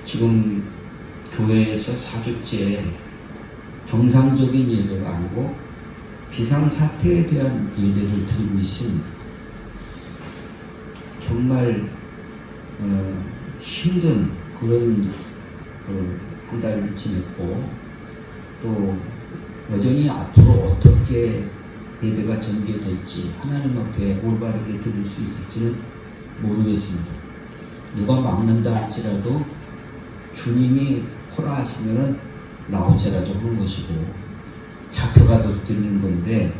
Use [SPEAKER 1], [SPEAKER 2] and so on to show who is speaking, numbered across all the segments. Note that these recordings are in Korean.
[SPEAKER 1] 지금 교회에서 4주째 정상적인 예배가 아니고 비상사태에 대한 예배를 드리고 있습니다. 정말 힘든 그런 한 달을 지냈고, 또 여전히 앞으로 어떻게 예배가 전개될지 하나님 앞에 올바르게 드릴 수 있을지는 모르겠습니다. 누가 막는다 할지라도 주님이 허락하시면 나오자라도 하는 것이고, 잡혀가서 드리는 건데,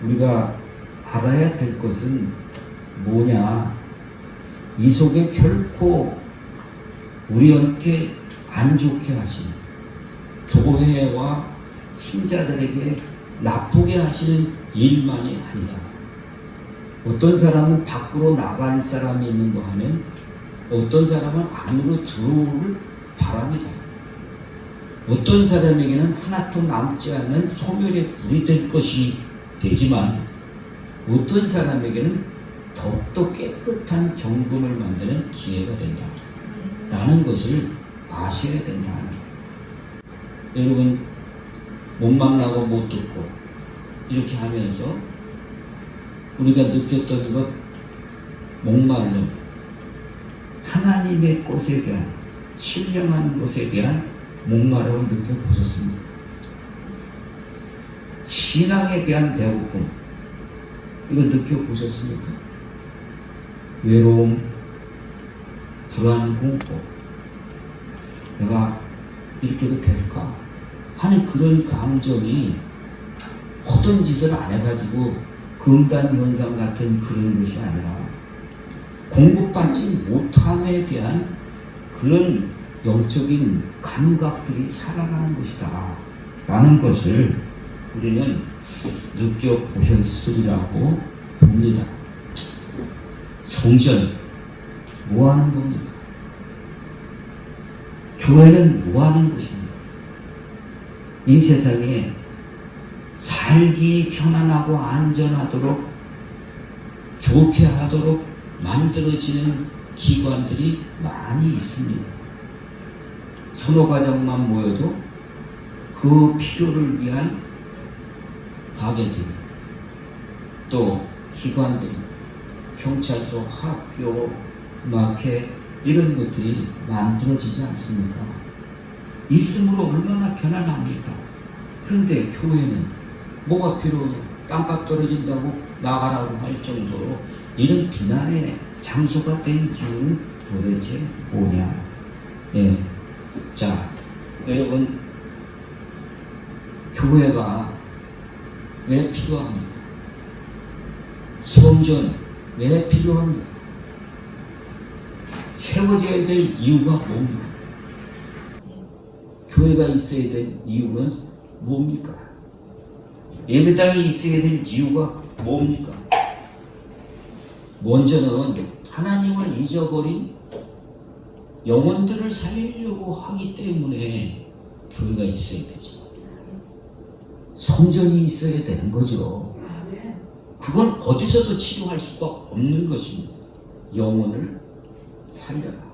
[SPEAKER 1] 우리가 알아야 될 것은 뭐냐, 이 속에 결코 우리한테 안 좋게 하시는, 교회와 신자들에게 나쁘게 하시는 일만이 아니라, 어떤 사람은 밖으로 나갈 사람이 있는 거 하면 어떤 사람은 안으로 들어오를 바랍니다. 어떤 사람에게는 하나도 남지 않는 소멸의 불이 될 것이 되지만, 어떤 사람에게는 더욱더 깨끗한 정금을 만드는 기회가 된다 라는 것을 아셔야 된다. 여러분, 못만 나고 못 듣고 이렇게 하면서 우리가 느꼈던 것, 목마름, 하나님의 것에 대한, 신령한 것에 대한 목마름을 느껴보셨습니까? 신앙에 대한 배고픔, 이거 느껴보셨습니까? 외로움, 불안, 공포, 내가 이렇게도 될까 하는 그런 감정이 허던 짓을 안 해가지고 금단현상 같은 그런 것이 아니라, 공급받지 못함에 대한 그런 영적인 감각들이 살아가는 것이다 라는 것을 우리는 느껴보셨으리라고 봅니다. 성전 뭐 하는 겁니까? 교회는 뭐 하는 것입니까? 이 세상에 살기 편안하고 안전하도록, 좋게 하도록 만들어지는 기관들이 많이 있습니다. 선호가정만 모여도 그 필요를 위한 가게들이, 또 기관들이, 경찰서, 학교, 마켓, 이런 것들이 만들어지지 않습니까? 있으므로 얼마나 편안합니까? 그런데 교회는 뭐가 필요하냐? 땅값 떨어진다고 나가라고 할 정도로 이런 비난의 장소가 된 이유는 도대체 뭐냐? 자, 여러분, 교회가 왜 필요합니까? 성전 왜 필요합니까? 세워져야 될 이유가 뭡니까? 교회가 있어야 될 이유는 뭡니까? 예배당이 있어야 될 이유가 뭡니까? 먼저는 하나님을 잊어버린 영혼들을 살리려고 하기 때문에 교회가 있어야 되죠. 성전이 있어야 되는 거죠. 그건 어디서도 치료할 수가 없는 것입니다. 영혼을 살려라.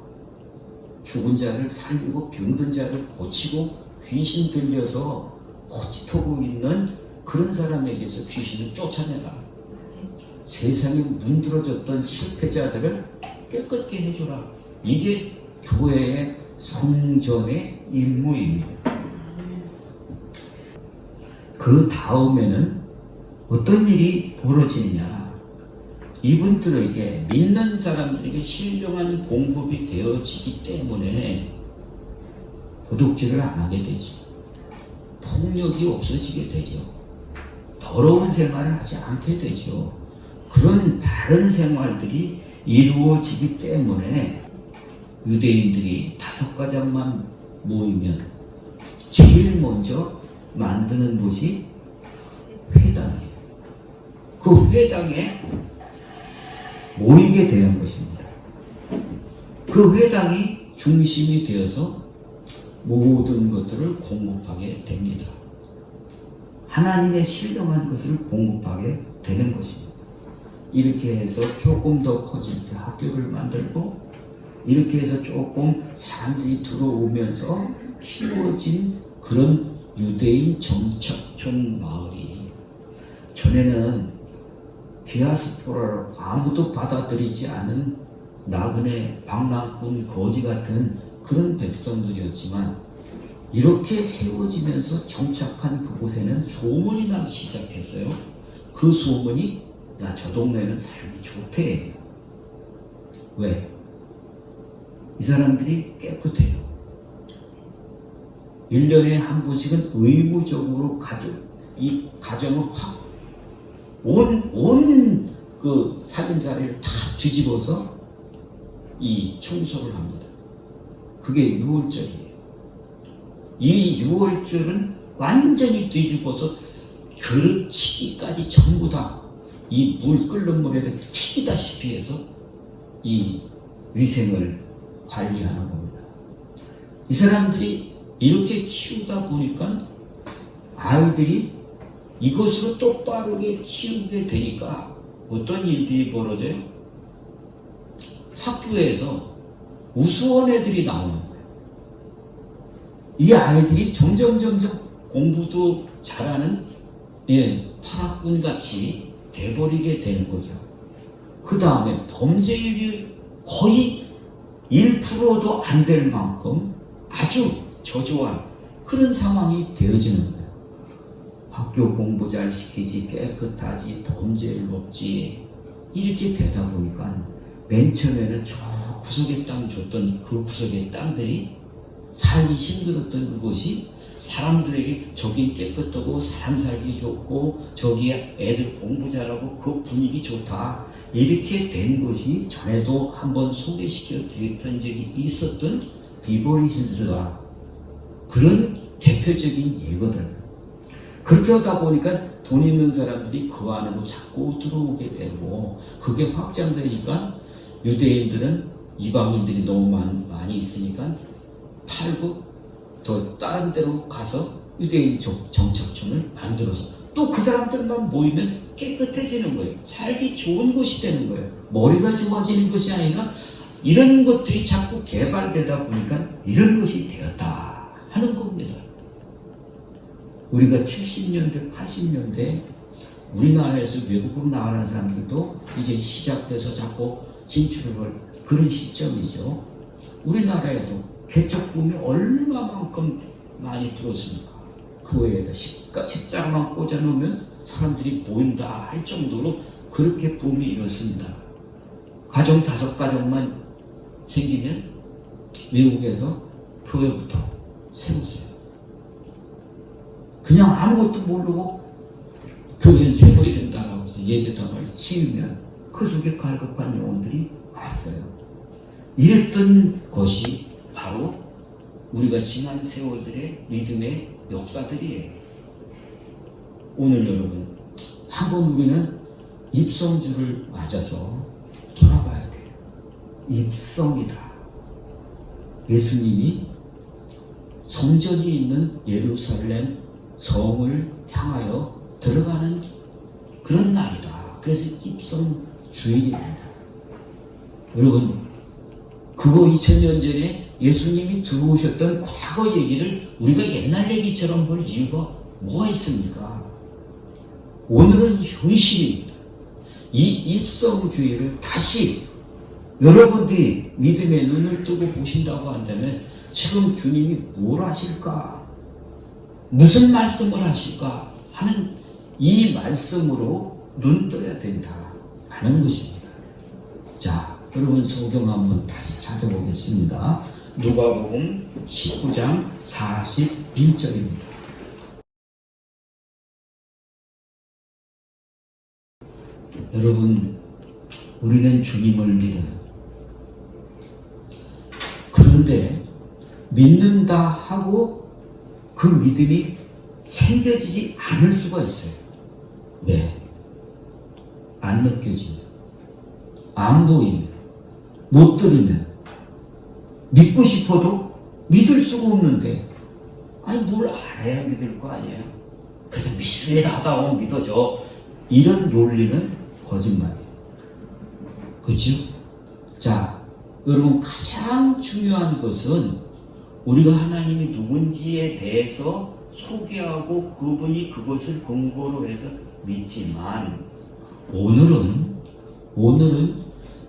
[SPEAKER 1] 죽은 자를 살리고 병든 자를 고치고 귀신 들려서 호짓하고 있는 그런 사람에게서 귀신을 쫓아내라. 세상에 문드러졌던 실패자들을 깨끗게 해줘라. 이게 교회의 성전의 임무입니다. 그 다음에는 어떤 일이 벌어지느냐, 이분들에게, 믿는 사람들에게 신령한 공급이 되어지기 때문에 도둑질을 안 하게 되죠. 폭력이 없어지게 되죠. 더러운 생활을 하지 않게 되죠. 그런 바른 생활들이 이루어지기 때문에 유대인들이 5가정만 모이면 제일 먼저 만드는 곳이 회당이에요. 그 회당에 모이게 되는 것입니다. 그 회당이 중심이 되어서 모든 것들을 공급하게 됩니다. 하나님의 신령한 것을 공급하게 되는 것입니다. 이렇게 해서 조금 더 커질 때 학교를 만들고, 이렇게 해서 조금 사람들이 들어오면서 키워진 그런 유대인 정착촌 마을이 전에는 디아스포라로 아무도 받아들이지 않은 나그네 방랑꾼 거지 같은 그런 백성들이었지만 이렇게 세워지면서 정착한 그곳에는 소문이 나기 시작했어요. 그 소문이 야, 저 동네는 살기 좋대. 왜? 이 사람들이 깨끗해요. 1년에 한 번씩은 의무적으로 이 가정을 확 그 살림살이를 다 뒤집어서 이 청소를 합니다. 그게 6월절이에요. 이 6월절은 완전히 뒤집어서 그릇치기까지 전부 다 이 물 끓는 물에 튀기다시피 해서 이 위생을 관리하는 겁니다. 이 사람들이 이렇게 키우다 보니까 아이들이 이것으로 똑바르게 키우게 되니까 어떤 일들이 벌어져요? 학교에서 우수한 애들이 나오는 거예요. 이 아이들이 점점 공부도 잘하는 파락군 같이 돼버리게 되는 거죠. 그 다음에 범죄율이 거의 1%도 안 될 만큼 아주 저조한 그런 상황이 되어지는 거예요. 학교 공부 잘 시키지, 깨끗하지, 범죄율 높지, 이렇게 되다 보니까 맨 처음에는 저 구석에 땅 줬던 그 구석의 땅들이 살기 힘들었던 그곳이 사람들에게 저긴 깨끗하고 사람 살기 좋고 저기에 애들 공부 잘하고 그 분위기 좋다, 이렇게 된 것이 전에도 한번 소개시켜 드렸던 적이 있었던 비버리 hils가 그런 대표적인 예거든. 그렇게 하다 보니까 돈 있는 사람들이 그 안으로 자꾸 들어오게 되고 그게 확장되니까 유대인들은 이방인들이 너무 많이 있으니까 팔고 더 다른 데로 가서 유대인 정착촌을 만들어서 또 그 사람들만 모이면 깨끗해지는 거예요. 살기 좋은 곳이 되는 거예요. 머리가 좋아지는 것이 아니라 이런 것들이 자꾸 개발되다 보니까 이런 것이 되었다 하는 겁니다. 우리가 70년대, 80년대 우리나라에서 외국으로 나가는 사람들도 이제 시작돼서 자꾸 진출을 할 그런 시점이죠. 우리나라에도 개척붐이 얼마만큼 많이 들었습니까? 그 외에다 십자가만 꽂아놓으면 사람들이 보인다 할 정도로 그렇게 붐이 일었습니다. 가정 5가정만 생기면 외국에서 교회부터 세웠어요. 그냥 아무것도 모르고 교회는 세워야 된다라고 해서 예배당을 지으면 그 속에 갈급한 영혼들이 왔어요. 이랬던 것이 바로 우리가 지난 세월들의 믿음의 역사들이에요. 오늘 여러분, 한번 우리는 입성주를 맞아서 돌아봐야 돼요. 입성이다. 예수님이 성전이 있는 예루살렘 성을 향하여 들어가는 그런 날이다. 그래서 입성주일입니다. 여러분, 그거 2000년 전에 예수님이 들어오셨던 과거 얘기를 우리가 옛날 얘기처럼 볼 이유가 뭐가 있습니까? 오늘은 현실입니다. 이 입성주의를 다시 여러분들이 믿음의 눈을 뜨고 보신다고 한다면 지금 주님이 뭘 하실까? 무슨 말씀을 하실까? 하는 이 말씀으로 눈 떠야 된다 하는 것입니다. 자, 여러분 성경 한번 다시 찾아보겠습니다. 누가복음 19장 41절입니다. 여러분, 우리는 주님을 믿어요. 그런데 믿는다 하고 그 믿음이 생겨지지 않을 수가 있어요. 왜? 안 느껴지면, 안 보이면, 못 들으면, 믿고 싶어도 믿을 수가 없는데, 아니 뭘 알아야 믿을 거 아니에요? 그래도 믿습니다 하다 보면 믿어져. 이런 논리는 거짓말이에요. 그렇죠? 자, 여러분 가장 중요한 것은 우리가 하나님이 누군지에 대해서 소개하고 그분이 그것을 근거로 해서 믿지만 오늘은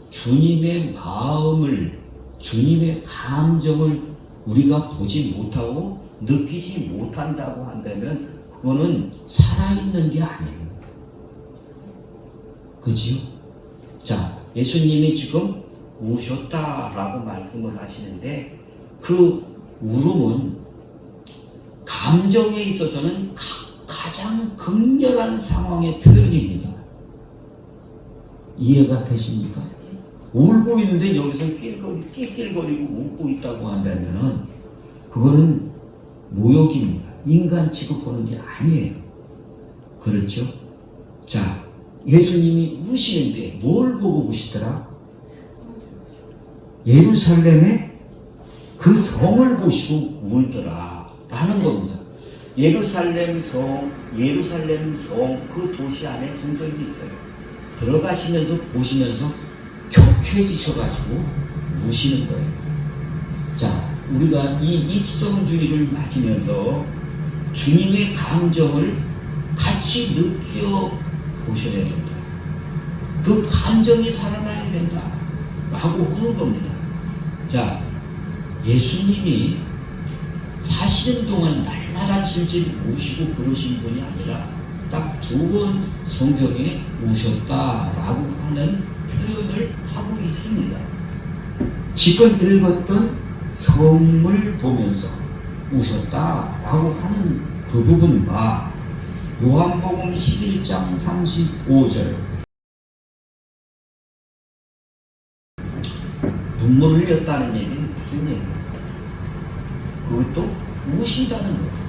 [SPEAKER 1] 주님의 마음을, 주님의 감정을 우리가 보지 못하고 느끼지 못한다고 한다면 그거는 살아있는 게 아니에요. 그죠? 자, 예수님이 지금 우셨다라고 말씀을 하시는데 그 울음은 감정에 있어서는 가장 극렬한 상황의 표현입니다. 이해가 되십니까? 울고 있는데 여기서 낄낄거리고 웃고 있다고 한다면 그거는 모욕입니다. 인간 취급하는 게 아니에요. 그렇죠? 자, 예수님이 우시는데 뭘 보고 우시더라? 예루살렘의 그 성을 보시고 울더라 라는 겁니다. 예루살렘 성 그 도시 안에 성전이 있어요. 들어가시면서 보시면서 격해지셔가지고 우시는 거예요. 자, 우리가 이 입성주의를 맞으면서 주님의 감정을 같이 느껴보셔야 된다. 그 감정이 살아나야 된다 라고 하는 겁니다. 자, 예수님이 사시는 동안 날마다 질질 우시고 그러신 분이 아니라 딱 두 번 성경에 우셨다라고 하는 표현을 하고 있습니다. 지금 읽었던 성을 보면서 우셨다라고 하는 그 부분과 요한복음 11장 35절 눈물을 흘렸다는 얘기는 무슨 얘기예요? 그것도 우신다는 거죠.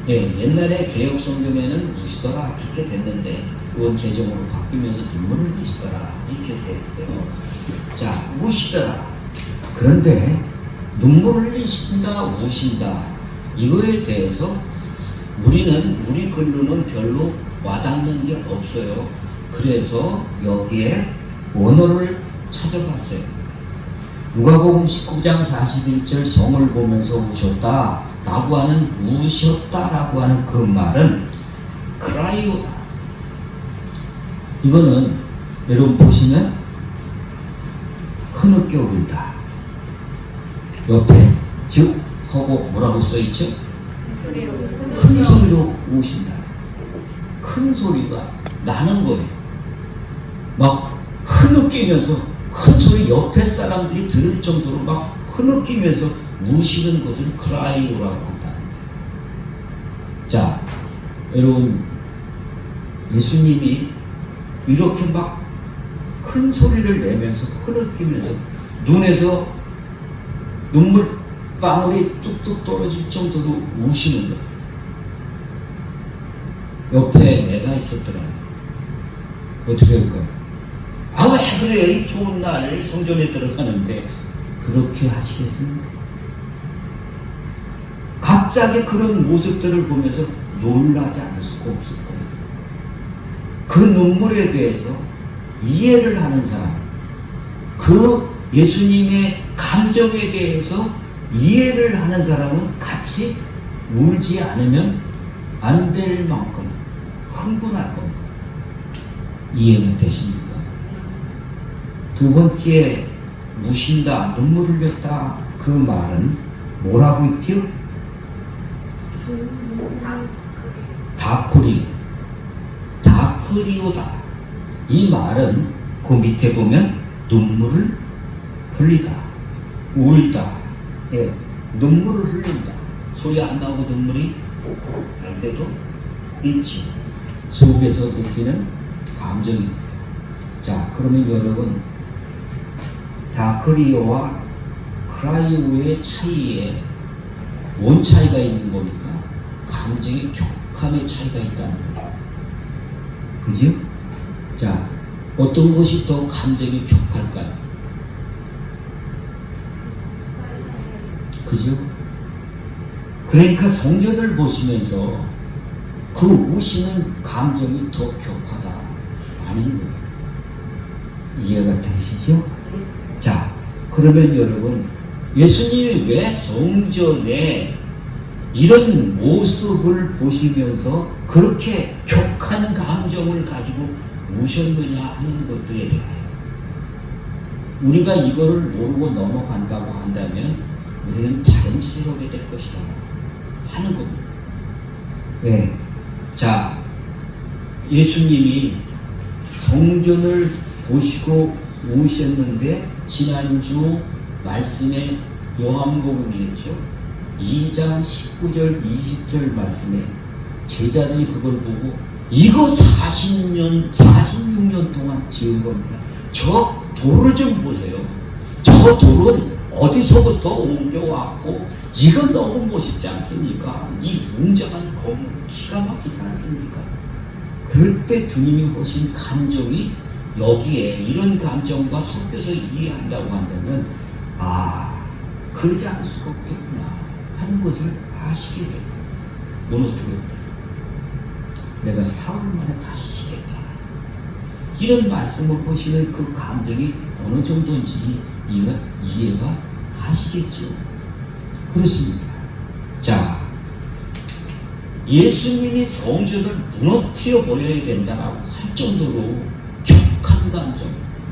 [SPEAKER 1] 예, 옛날에 개혁 성경에는 우시더라 이렇게 됐는데 그건 개정으로 바뀌면서 눈물을 흘리시더라 이렇게 됐어요. 자, 우시더라. 그런데 눈물을 흘리신다, 우신다 이거에 대해서 우리 글로는 별로 와닿는 게 없어요. 그래서 여기에 원어를 찾아봤어요. 누가복음 19장 41절 성을 보면서 우셨다라고 하는 우셨다라고 하는 그 말은 크라이오다. 이거는 여러분 보시면 흐느껴 울다. 옆에 즉 하고 뭐라고 써있죠? 큰 소리로 우신다. 큰 소리가 나는 거예요. 막 흐느끼면서 큰 소리 옆에 사람들이 들을 정도로 막 흐느끼면서 우시는 것을 크라이오라고 한다. 자, 여러분 예수님이 이렇게 막 큰 소리를 내면서 흐느끼면서 눈에서 눈물방울이 뚝뚝 떨어질 정도로 우시는 거예요. 옆에 내가 있었더라. 어떻게 할까요? 아, 왜 그래? 이 좋은 날 성전에 들어가는데 그렇게 하시겠습니까? 갑자기 그런 모습들을 보면서 놀라지 않을 수가 없을 거예요. 그 눈물에 대해서 이해를 하는 사람, 그 예수님의 감정에 대해서 이해를 하는 사람은 같이 울지 않으면 안 될 만큼 흥분할 겁니다. 이해는 되십니까? 두 번째, 우신다, 눈물을 흘렸다 그 말은 뭐라고 있죠? 다크리오다. 이 말은 그 밑에 보면 눈물을 흘리다, 울다, 예, 눈물을 흘린다. 소리 안 나오고 눈물이 날 때도 있지. 속에서 느끼는 감정입니다. 자, 그러면 여러분 다크리오와 크라이오의 차이에 뭔 차이가 있는 겁니까? 감정의 격함의 차이가 있다는 거예요. 그죠? 자, 어떤 것이 더 감정이 격할까요? 그죠? 그러니까 성전을 보시면서 그 우시는 감정이 더 격하다 하는 거예요. 이해가 되시죠? 자, 그러면 여러분, 예수님이 왜 성전에 이런 모습을 보시면서 그렇게 격한 감정을 가지고 우셨느냐 하는 것들에 대하여 우리가 이거를 모르고 넘어간다고 한다면 우리는 다른 짓을 하게 될 것이다 하는 겁니다. 네. 자, 예수님이 성전을 보시고 우셨는데 지난주 말씀에 요한복음이었죠. 2장 19절 20절 말씀에 제자들이 그걸 보고 이거 46년 동안 지은 겁니다. 저 돌을 좀 보세요. 저 돌은 어디서부터 옮겨왔고 이건 너무 멋있지 않습니까? 이 웅장한 건물 기가 막히지 않습니까? 그럴 때 주님이 하신 감정이 여기에 이런 감정과 섞여서 이해한다고 한다면 그러지 않을 수가 없겠구나 하는 것을 아시게 될 거예요. 넌 어떻게 할 거야? 내가 사흘 만에 다시 지겠다. 이런 말씀을 보시는 그 감정이 어느 정도인지 이해가 가시겠죠. 그렇습니다. 자, 예수님이 성전을 무너뜨려 버려야 된다라고 할 정도로 격한 감정,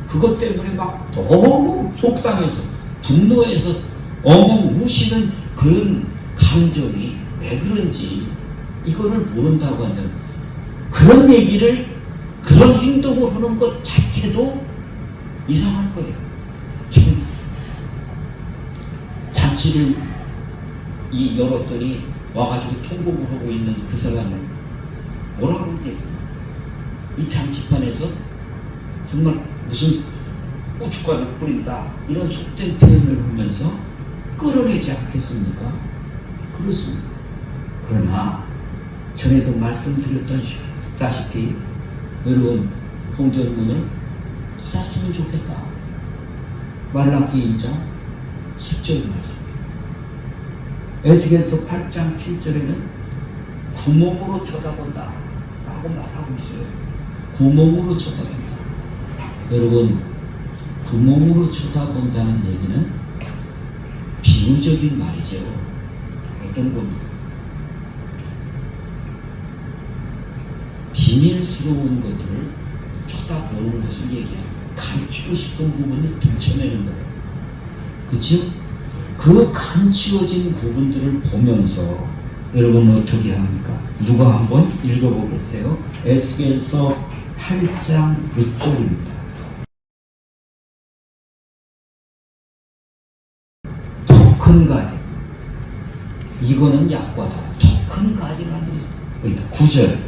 [SPEAKER 1] 그것 때문에 막 너무 속상해서 분노해서 엉엉 우시는 그런 감정이 왜 그런지 이거를 모른다고 한다면 그런 얘기를, 그런 행동을 하는 것 자체도 이상할 거예요. 지금 잔치를 열었더니 와가지고 통곡을 하고 있는 그 사람은 뭐라고 하겠습니까? 이 잔치판에서 정말 무슨 고춧가루 뿌린다 이런 속된 표현을 하면서 끌어내지 않겠습니까? 그렇습니다. 그러나 전에도 말씀드렸다시피 여러분 성전문을 닫았으면 좋겠다. 말라기 2장 10절 말씀, 에스겔서 8장 7절에는 구멍으로 쳐다본다 라고 말하고 있어요. 구멍으로 쳐다본다. 여러분, 구멍으로 쳐다본다는 얘기는 비유적인 말이죠. 어떤 겁니까? 비밀스러운 것들을 쳐다보는 것을 얘기합니다. 감추고 싶은 부분을 들춰내는 거예요. 그렇죠? 그 감추어진 부분들을 보면서 여러분은 어떻게 합니까? 누가 한번 읽어보겠어요? 에스겔서 8장 6절입니다. 더 큰 가지, 이거는 약과다. 더 큰 가지가 있어. 9절,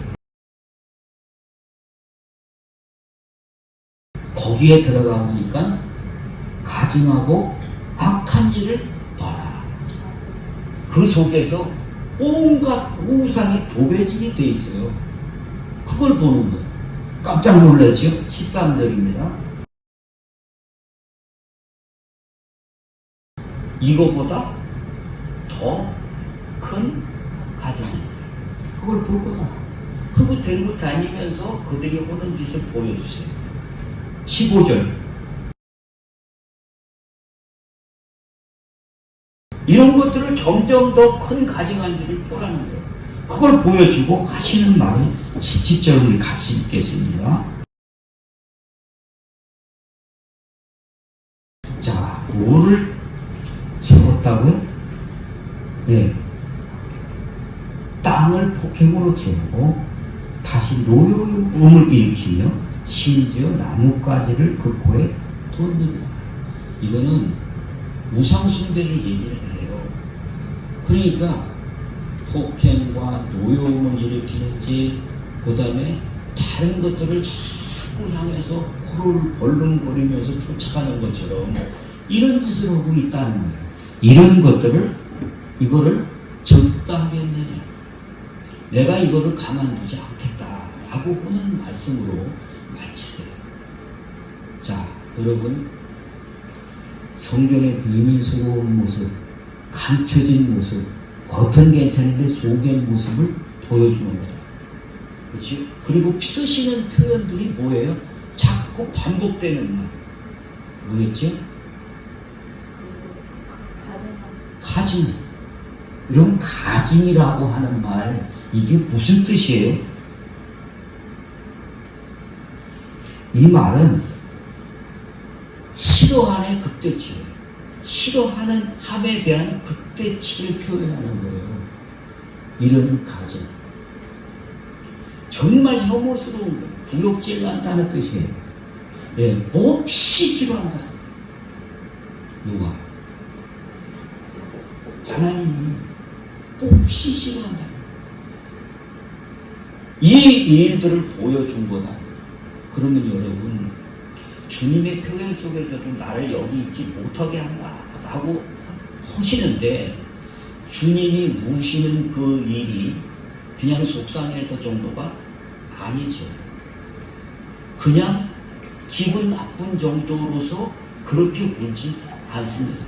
[SPEAKER 1] 거기에 들어가 보니까 가증하고 악한 일을 봐라. 그 속에서 온갖 우상이 도배진이 돼 있어요. 그걸 보는 거예요. 깜짝 놀라죠? 13절입니다. 이거보다 더 큰 가증입니다. 그걸 볼 거다. 그거 들고 다니면서 그들이 하는 짓을 보여주세요. 15절, 이런 것들을 점점 더 큰 가증한지를 보라는 거예요. 그걸 보여주고 하시는 말이 17절 우리 같이 읽겠습니다. 자, 뭐를 채웠다고요? 네. 땅을 폭행으로 채우고 다시 노여움을 일으키며 심지어 나뭇가지를 그 코에 두었느니라. 이거는 우상숭배를 얘기를 해요. 그러니까 폭행과 노여움을 일으키는지, 그 다음에 다른 것들을 자꾸 향해서 코를 벌렁거리면서 쫓아가는 것처럼 이런 짓을 하고 있다는 거예요. 이런 것들을, 이거를 적다 하겠느냐, 내가 이거를 가만두지 않겠다 라고 하는 말씀으로 마치세요. 자, 여러분, 성전의 비밀스러운 모습, 감춰진 모습, 겉은 괜찮은데 속의 모습을 보여주는 거다. 그렇지? 그리고 쓰시는 표현들이 뭐예요? 자꾸 반복되는 말. 뭐였죠? 가증. 이런 가증이라고 하는 말, 이게 무슨 뜻이에요? 이 말은 싫어하는 극대치예요. 싫어하는 함에 대한 극대치를 표현하는 거예요. 이런 가증. 정말 혐오스러운 거예요. 구역질 난다는 뜻이에요. 예, 몹시 싫어한다. 누가? 하나님이 몹시 싫어한다. 이 일들을 보여준 거다. 그러면 여러분, 주님의 표현 속에서도 나를 여기 있지 못하게 한다라고 하시는데, 주님이 무시는 그 일이 그냥 속상해서 정도가 아니죠. 그냥 기분 나쁜 정도로서 그렇게 울지 않습니다.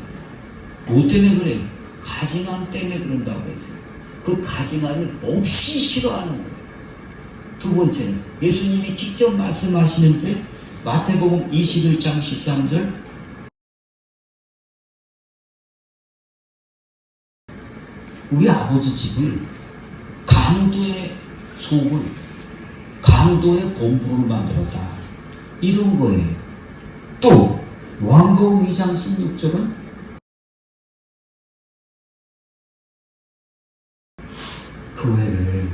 [SPEAKER 1] 뭐 때문에 그래요? 가증함 때문에 그런다고 했어요. 그 가증함을 몹시 싫어하는 거예요. 두 번째는 예수님이 직접 말씀하시는데 마태복음 21장 13절, 우리 아버지 집을 강도의 속을, 강도의 본부를 만들었다. 이런 거예요. 또 요한복음 2장 16절은 교회를,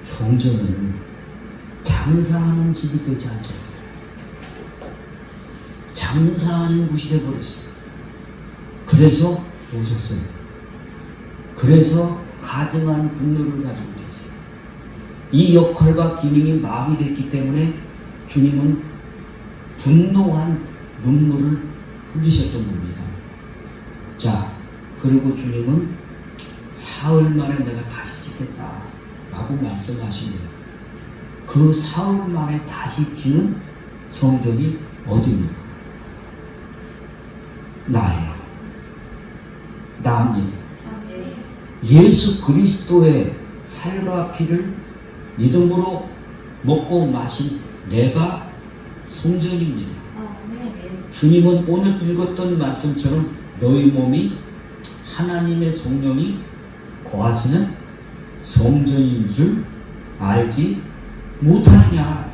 [SPEAKER 1] 성전을 장사하는 집이 되지 않도록 장사하는 곳이 되어버렸어요. 그래서 오셨어요. 그래서 가증한 분노를 가지고 계세요. 이 역할과 기능이 마비됐기 때문에 주님은 분노한 눈물을 흘리셨던 겁니다. 자, 그리고 주님은 사흘 만에 내가 다시 짓겠다 라고 말씀하십니다. 그 사흘 만에 다시 짓는 성전이 어디입니까? 나예요. 나입니다. 예수 그리스도의 살과 피를 믿음으로 먹고 마신 내가 성전입니다. 주님은 오늘 읽었던 말씀처럼 너희 몸이 하나님의 성령이 거하시는 성전인 줄 알지 못하느냐.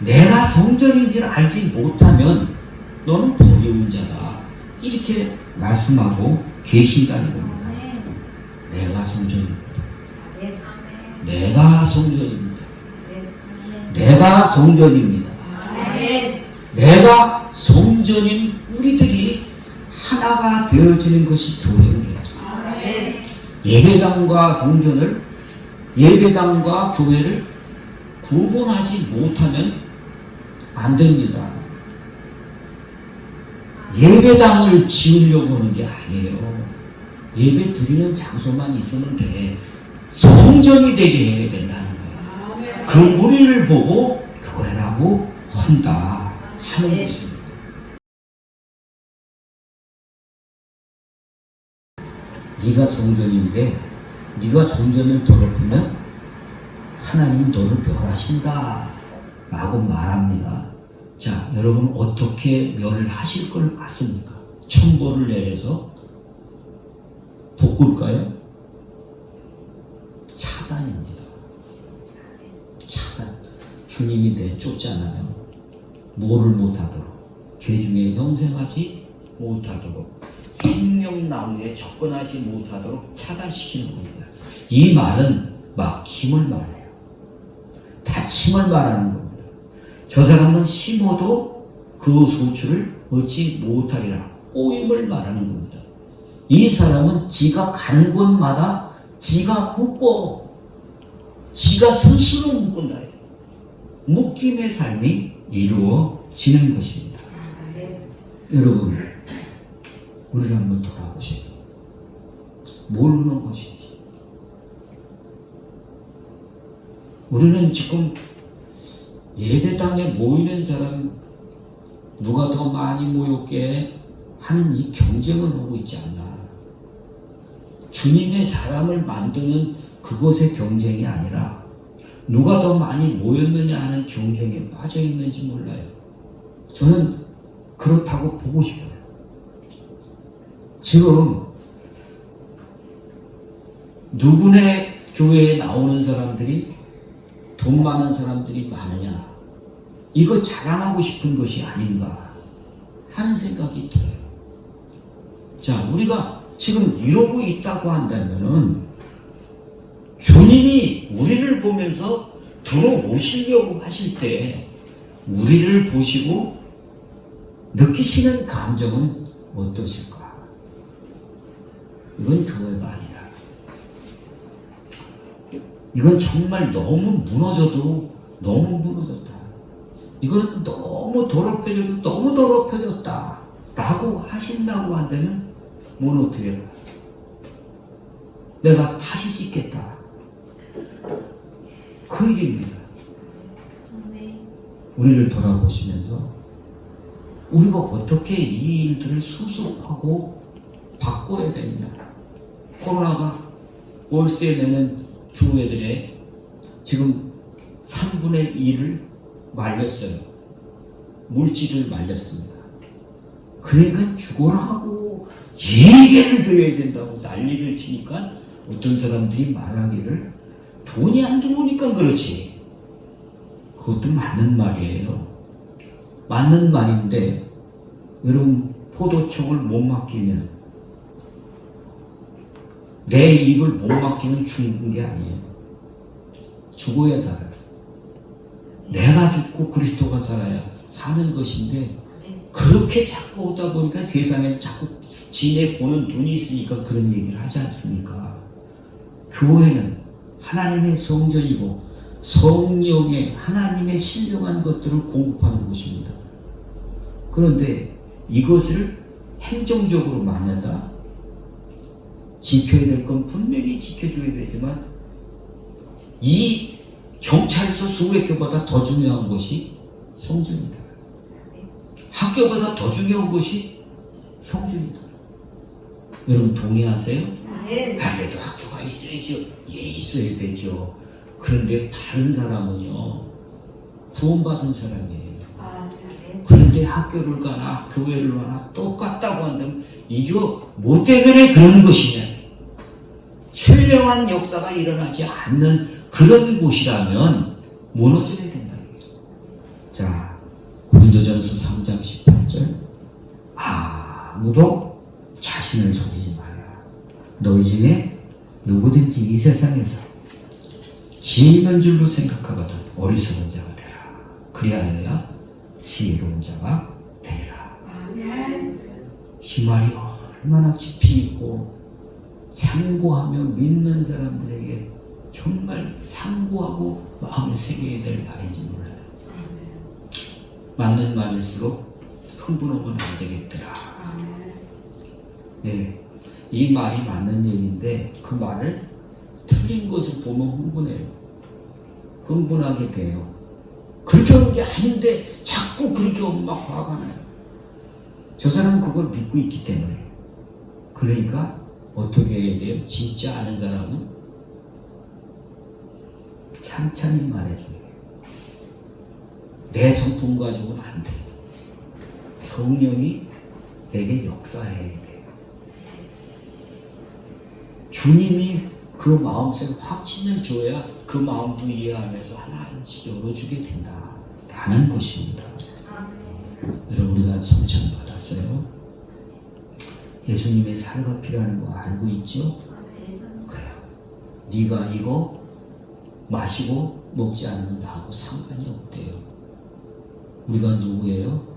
[SPEAKER 1] 내가 성전인 줄 알지 못하면 너는 버리운 자다. 이렇게 말씀하고 계신다는 겁니다. 내가 성전입니다. 내가 성전입니다. 내가 성전입니다. 내가 성전인 우리들이 하나가 되어지는 것이 교회입니다. 예배당과 성전을, 예배당과 교회를 구분하지 못하면 안 됩니다. 예배당을 지으려고 하는 게 아니에요. 예배 드리는 장소만 있으면 돼. 성전이 되게 해야 된다는 거예요. 그 무리를 보고 교회라고 한다 하는 것입니다. 네가 성전인데 네가 성전을 더럽히면 하나님 너를 멸하신다 라고 말합니다. 자, 여러분 어떻게 멸하실 것 같습니까? 천벌을 내려서 볶을까요? 차단입니다. 차단. 주님이 내쫓잖아요. 뭐를 못하도록, 죄 중에 영생하지 못하도록, 생명나무에 접근하지 못하도록 차단시키는 겁니다. 이 말은 막힘을 말해요. 다침을 말하는 겁니다. 저 사람은 심어도 그 소출을 얻지 못하리라. 꼬임을 말하는 겁니다. 이 사람은 지가 가는 곳마다 지가 묶어, 지가 스스로 묶은다. 묶임의 삶이 이루어지는 것입니다. 여러분, 우리를 한번 돌아보세요. 뭘 하는 것인지. 우리는 지금 예배당에 모이는 사람 누가 더 많이 모였게 하는 이 경쟁을 하고 있지 않나. 주님의 사람을 만드는 그것의 경쟁이 아니라 누가 더 많이 모였느냐 하는 경쟁에 빠져 있는지 몰라요. 저는 그렇다고 보고 싶어요. 지금 누구네 교회에 나오는 사람들이 돈 많은 사람들이 많으냐? 이거 자랑하고 싶은 것이 아닌가 하는 생각이 들어요. 자, 우리가 지금 이러고 있다고 한다면은 주님이 우리를 보면서 들어오시려고 하실 때 우리를 보시고 느끼시는 감정은 어떠실까? 이건 교회가 아니라 이건 정말 너무 무너져도 너무 무너졌다. 이건 너무 더럽혀져도 너무 더럽혀졌다 라고 하신다고 한다면 뭘 어떻게 해? 내가 다시 짓겠다. 그 얘기입니다. 우리를 돌아보시면서 우리가 어떻게 이 일들을 수습하고 바꿔야 되느냐. 코로나가 월세 내는 교회들의 지금 3분의 1을 말렸어요. 물질을 말렸습니다. 그러니까 죽어라 하고 예배를 드려야 된다고 난리를 치니까 어떤 사람들이 말하기를 돈이 안 들어오니까 그렇지. 그것도 맞는 말이에요. 맞는 말인데 여러분 포도청을 못 맡기면 내 입을 못 맡기면 죽는 게 아니에요. 죽어야 살아요. 내가 죽고 그리스도가 살아야 사는 것인데 그렇게 자꾸 오다 보니까 세상에 자꾸 지네 보는 눈이 있으니까 그런 얘기를 하지 않습니까? 교회는 하나님의 성전이고 성령의 하나님의 신령한 것들을 공급하는 곳입니다. 그런데 이것을 행정적으로 만약다 지켜야 될 건 분명히 지켜줘야 되지만 이 경찰서 수백 개보다 더 중요한 것이 성전이다. 학교보다 더 중요한 것이 성전이다. 여러분 동의하세요?
[SPEAKER 2] 네.
[SPEAKER 1] 그래도 학교가 있어야죠. 예, 있어야 되죠. 그런데 다른 사람은요 구원받은 사람이에요. 그런데 학교를 가나 교회를 가나 똑같다고 한다면 이거 뭐 때문에 그런 것이냐. 신령한 역사가 일어나지 않는 그런 곳이라면 무너져야 된다. 자, 고린도전서 3장 18절 아무도 자신을 속이지 마라. 너희 중에 누구든지 이 세상에서 지 있는 줄로 생각하거든 어리석은 자가 되라. 그리하여야 지혜로운 자가 되리라. 이 말이 얼마나 깊이 있고 상고하며 믿는 사람들에게 정말 상고하고 마음에 새겨야 될 말인지 몰라요. 맞는 말일수록 흥분하면 안 되겠더라. 네, 이 말이 맞는 얘기인데 그 말을 틀린 것을 보면 흥분해요. 흥분하게 돼요. 그렇게 하는 게 아닌데 자꾸 그렇게 하면 막 화가 나요. 저 사람은 그걸 믿고 있기 때문에. 그러니까 어떻게 해야 돼요? 진짜 아는 사람은 찬찬히 말해줘요. 내 성품 가지고는 안 돼요. 성령이 내게 역사해야 돼요. 주님이 그 마음속에 확신을 줘야 그 마음도 이해하면서 하나씩 열어주게 된다라는 것입니다. 여러분 우리가 성찬 받았어요? 예수님의 살과 피라는 거 알고 있죠? 그래요. 네가 이거 마시고 먹지 않으면 나하고 상관이 없대요. 우리가 누구예요?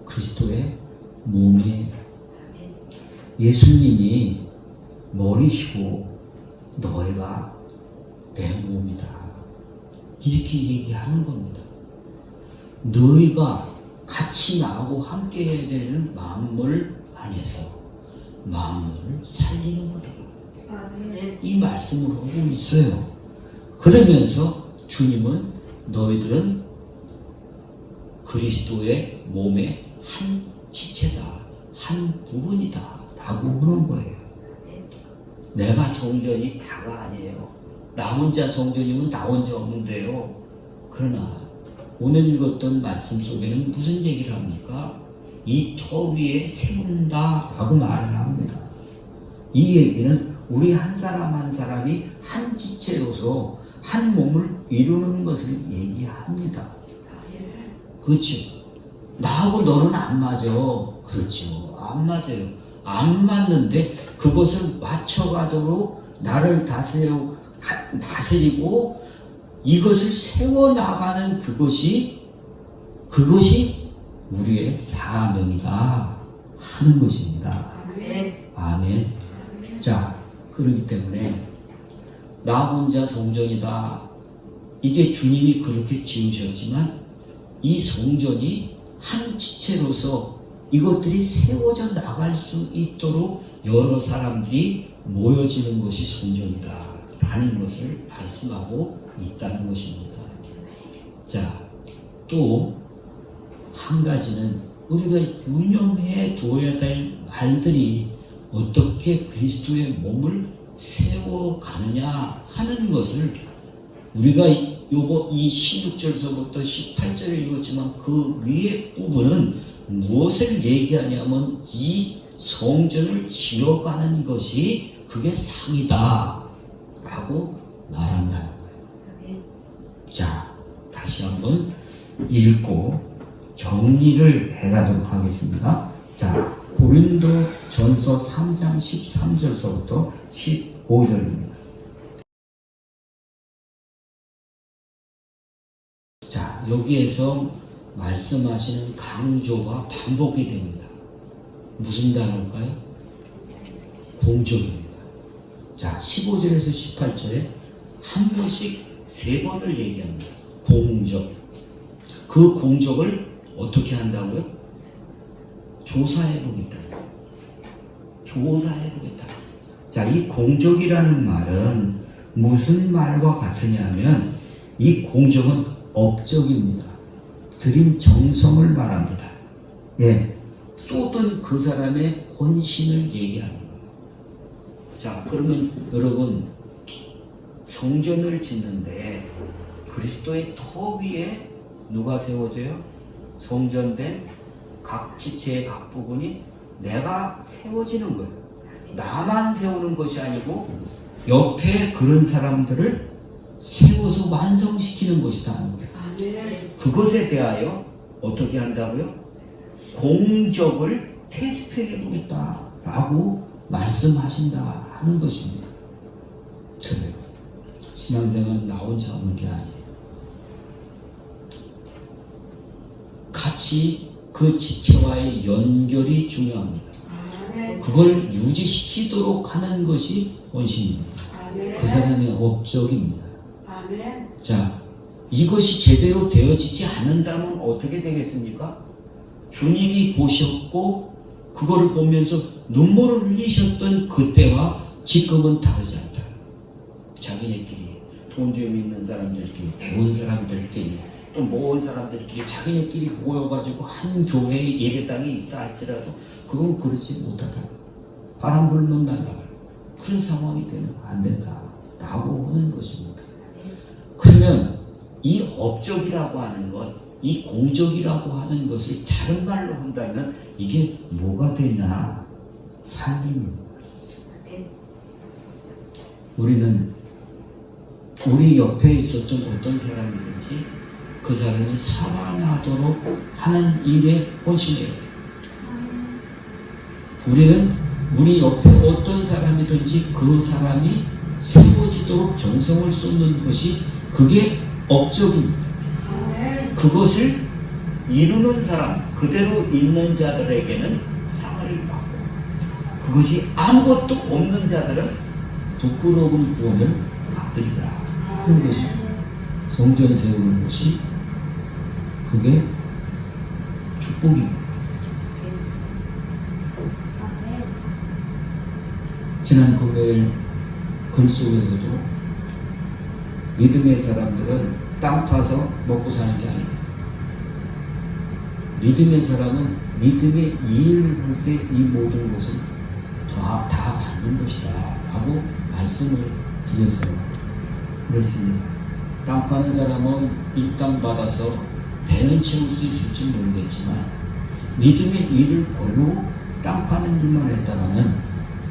[SPEAKER 1] 그리스도의 몸이에요. 예수님이 머리시고 너희가 내 몸이다. 이렇게 얘기하는 겁니다. 너희가 같이 나하고 함께 해야 되는 만물 안에서 만물을 살리는 거다. 이 말씀을 하고 있어요. 그러면서 주님은 너희들은 그리스도의 몸의 한 지체다. 한 부분이다. 라고 하는 거예요. 내가 성전이 다가 아니에요. 나 혼자 성전이면 나 혼자 없는데요. 그러나 오늘 읽었던 말씀 속에는 무슨 얘기를 합니까? 이 터 위에 세운다라고 말을 합니다. 이 얘기는 우리 한 사람 한 사람이 한 지체로서 한 몸을 이루는 것을 얘기합니다. 그렇죠. 나하고 너는 안 맞아. 그렇죠. 안 맞아요. 안 맞는데 그것을 맞춰가도록 나를 다스리고 이것을 세워나가는 그것이 우리의 사명이다 하는 것입니다. 아멘. 자, 그렇기 때문에 나 혼자 성전이다. 이게 주님이 그렇게 지으셨지만 이 성전이 한 지체로서 이것들이 세워져 나갈 수 있도록 여러 사람들이 모여지는 것이 성전이다 라는 것을 말씀하고 있다는 것입니다. 자, 또 한 가지는 우리가 유념해 둬야 될 말들이 어떻게 그리스도의 몸을 세워가느냐 하는 것을 우리가 이 16절서부터 18절을 읽었지만 그 위에 부분은 무엇을 얘기하냐면 이 성전을 지어가는 것이 그게 상이다 라고 말한다는 거예요. 자, 다시 한번 읽고 정리를 해가도록 하겠습니다. 자, 고린도 전서 3장 13절서부터 15절입니다. 자, 여기에서 말씀하시는 강조가 반복이 됩니다. 무슨 단어일까요? 공적입니다. 자, 15절에서 18절에 한 번씩 3번을 얘기합니다. 공적. 그 공적을 어떻게 한다고요? 조사해보겠다. 조사해보겠다. 자, 이 공적이라는 말은 무슨 말과 같으냐면 이 공적은 업적입니다. 드린 정성을 말합니다. 예, 쏟은 그 사람의 헌신을 얘기하는 거예요. 자, 그러면 여러분 성전을 짓는데 그리스도의 터 위에 누가 세워져요? 성전된 각 지체의 각 부분이 내가 세워지는 거예요. 나만 세우는 것이 아니고 옆에 그런 사람들을 세워서 완성시키는 것이다 하는 거예요. 그것에 대하여 어떻게 한다고요? 공적을 테스트해 보겠다 라고 말씀하신다 하는 것입니다. 그래요. 신앙생활은 나 혼자 하는 게 아니에요. 같이 그 지체와의 연결이 중요합니다. 그걸 유지시키도록 하는 것이 헌신입니다. 그 사람의 업적입니다. 자, 이것이 제대로 되어지지 않는다면 어떻게 되겠습니까? 주님이 보셨고 그거를 보면서 눈물을 흘리셨던 그때와 지금은 다르지 않다. 자기네끼리 돈 좀 있는 사람들끼리 배운 사람들끼리 또 모은 사람들끼리 자기네끼리 모여가지고 한 교회에 예배당이 있다 할지라도 그건 그렇지 못하다. 바람 불면 날아가요. 그런 상황이 되면 안 된다 라고 하는 것입니다. 그러면 이 업적이라고 하는 것, 이 공적이라고 하는 것을 다른 말로 한다면 이게 뭐가 되냐? 삶입니다. 우리는 우리 옆에 있었던 어떤 사람이든지 그 사람이 살아나도록 하는 일에 헌신해요. 우리는 우리 옆에 어떤 사람이든지 그 사람이 세워지도록 정성을 쏟는 것이 그게 업적입니다. 그것을 이루는 사람, 그대로 있는 자들에게는 상을 받고 그것이 아무것도 없는 자들은 부끄러운 구원을 받으리라 하는 것입니다. 성전 세우는 것이 그게 축복입니다. 지난 금요일 글 속에서도 믿음의 사람들은 땅 파서 먹고 사는 게 아니에요. 믿음의 사람은 믿음의 일을 할 때 이 모든 것을 다 받는 것이다 하고 말씀을 드렸어요. 그렇습니다. 땅 파는 사람은 이 땅 받아서 배는 채울 수 있을지 모르겠지만 믿음의 일을 버리고 땅 파는 일만 했다가는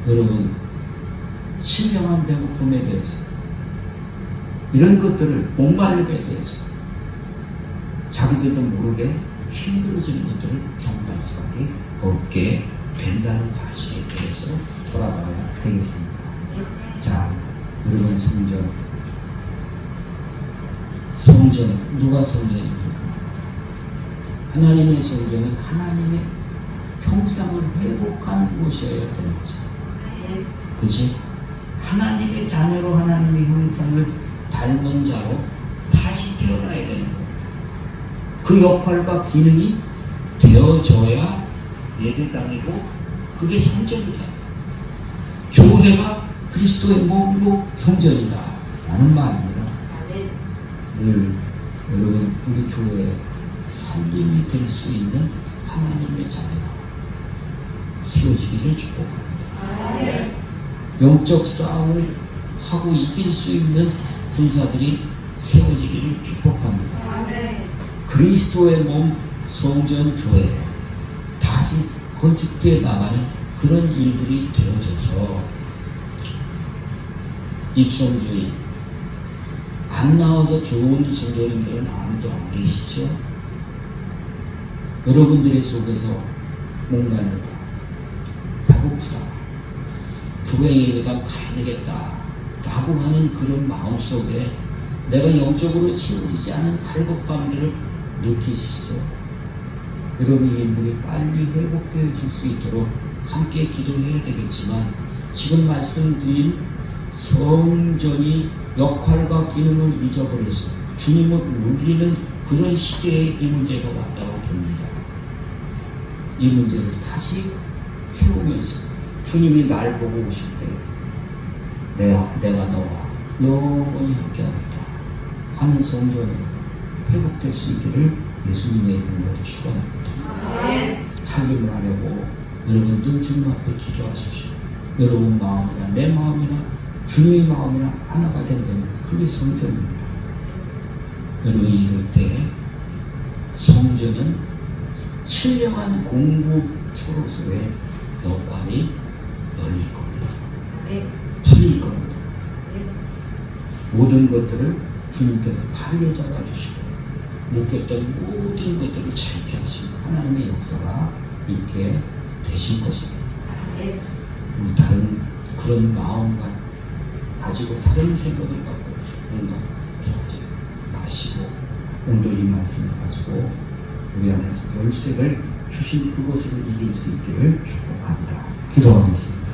[SPEAKER 1] 여러분 신령한 배고픔에 대해서 이런 것들을 목마름에 대해서 자기들도 모르게 힘들어지는 것들을 경험할 수밖에 없게 된다는 사실에 대해서 돌아봐야 되겠습니다. 자, 여러분 성전 누가 성전입니까? 하나님의 성전은 하나님의 형상을 회복하는 곳이어야 되는 거죠. 그지? 하나님의 자녀로 하나님의 형상을 닮은 자로 다시 태어나야 되는 거예요. 그 역할과 기능이 되어져야 예배당이고 그게 성전이다. 교회가 그리스도의 몸이고 성전이다 라는 말입니다. 늘 여러분 우리 교회에 살림이 될 수 있는 하나님의 자녀가 세워지기를 축복합니다. 영적 싸움을 하고 이길 수 있는 군사들이 세워지기를 축복합니다. 그리스도의 몸 성전 교회 다시 건축되어 나가는 그런 일들이 되어져서 입성주의 안 나와서 좋은 성도님들은 아무도 안 계시죠? 여러분들의 속에서 목말르다, 배고프다, 교회 예배당 가야 되겠다 라고 하는 그런 마음 속에 내가 영적으로 채워지지 않은 갈급감들을 느끼시죠? 여러분 이 일들이 빨리 회복되어질 수 있도록 함께 기도해야 되겠지만 지금 말씀드린 성전이 역할과 기능을 잊어버려서 주님을 울리는 그런 시대에 이 문제가 왔다고 봅니다. 이 문제를 다시 세우면서 주님이 날 보고 오실 때 내가 너와 영원히 함께하겠다 하는 성전이 회복될 수 있기를 예수님의 이름으로 축원합니다. 살림을 하려고 여러분 늘 주님 앞에 기도하십시오. 여러분 마음이나 내 마음이나 주님의 마음이나 하나가 된다면 그게 성전입니다. 여러분 이럴 때 성전은 신령한 공급처로서의 역할이 열릴 겁니다. 풀릴 겁니다. 모든 것들을 주님께서 바르게 잡아주시고 묶였던 모든 것들을 잘 펴시고 하나님의 역사가 있게 되실 것입니다. 다른 그런 마음과 가지고 다른 생각을 갖고 뭔가 하지 마시고 온전히 말씀을 가지고 우리 안에서 열쇠를 주신 그것으로 이길 수 있기를 축복합니다. 기도하겠습니다.